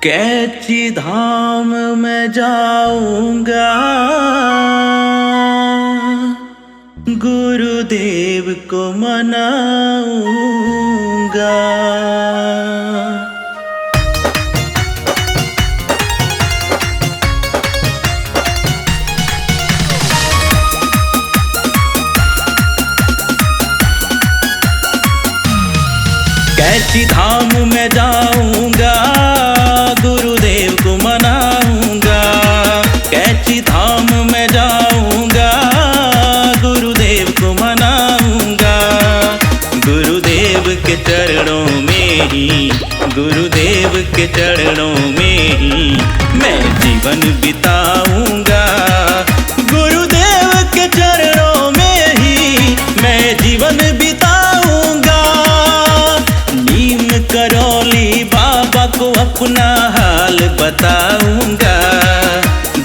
कैची धाम में जाऊंगा, गुरुदेव को मनाऊंगा। कैची धाम में जाऊंगा, गुरुदेव को मनाऊंगा। कैची धाम में जाऊंगा, गुरुदेव को मनाऊंगा। गुरुदेव के चरणों में ही, गुरुदेव के चरणों में ही मैं जीवन बिताऊंगा। गुरुदेव के चरणों में ही मैं जीवन बिताऊंगा। नीम करौली बाबा को अपना हाल बताऊंगा।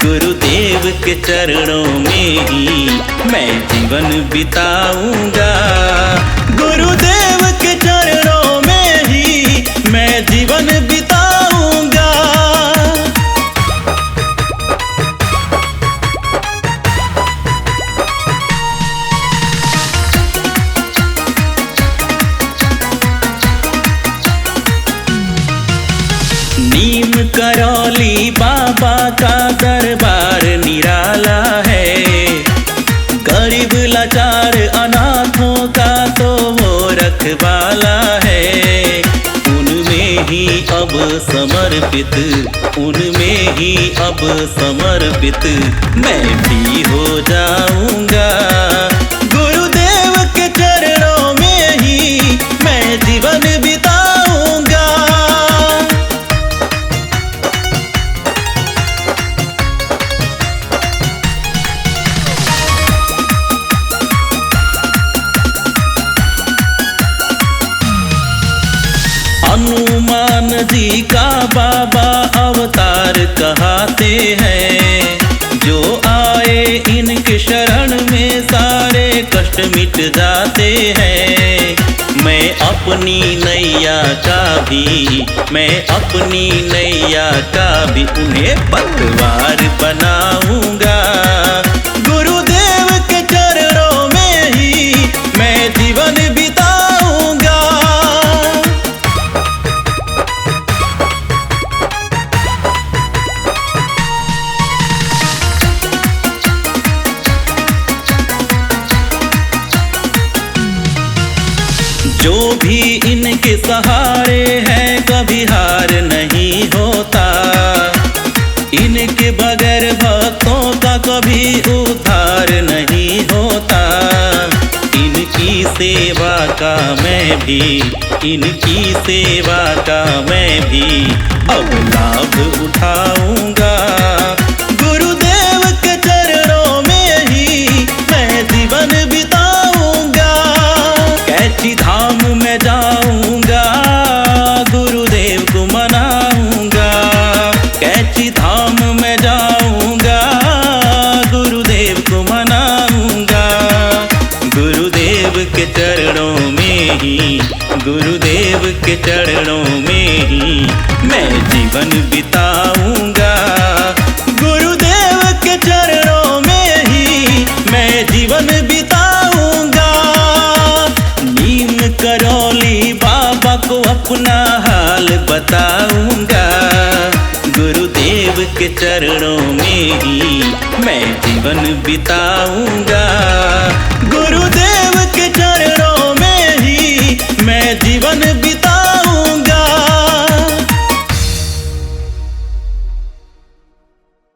गुरुदेव के चरणों में ही मैं जीवन बिताऊंगा। गुरुदेव के चरणों में ही मैं जीवन बिताऊंगा। नीम करौली बाबा का दरबार निराला है। गरीब लाचार अनाथों का तो वो रखवाला है। उनमें ही अब समर्पित, उनमें ही अब समर्पित मैं भी हो जाऊंगा। गुरुदेव के चरणों में ही मैं जीवन बिताऊंगा। हनुमान जी का बाबा अवतार कहते हैं। जो आए इनके शरण में सारे कष्ट मिट जाते हैं। मैं अपनी नैया का भी, मैं अपनी नैया का भी उन्हें पतवार बनाऊंगा। गुरुदेव के चरणों में ही मैं जीवन बिताऊंगा। जो भी इनके सहारे हैं कभी हार नहीं होता। इनके बगैर भक्तों का कभी उद्धार नहीं होता। इनकी सेवा का मैं भी, इनकी सेवा का मैं भी अब लाभ उठाऊंगा। गुरुदेव के चरणों में ही मैं जीवन बिताऊंगा। कैची धाम में जाऊंगा, गुरुदेव को मनाऊंगा। कैची धाम में जाऊंगा, गुरुदेव को मनाऊंगा। गुरुदेव के चरणों में ही, गुरुदेव के चरणों में ही मैं जीवन बिताऊंगा। गुरुदेव के चरणों में ही मैं जीवन बिताऊंगा। नीम करौली बाबा को अपना हाल बताऊंगा। गुरुदेव के चरणों में ही मैं जीवन बिताऊंगा। गुरुदेव के चरणों में ही मैं जीवन बिता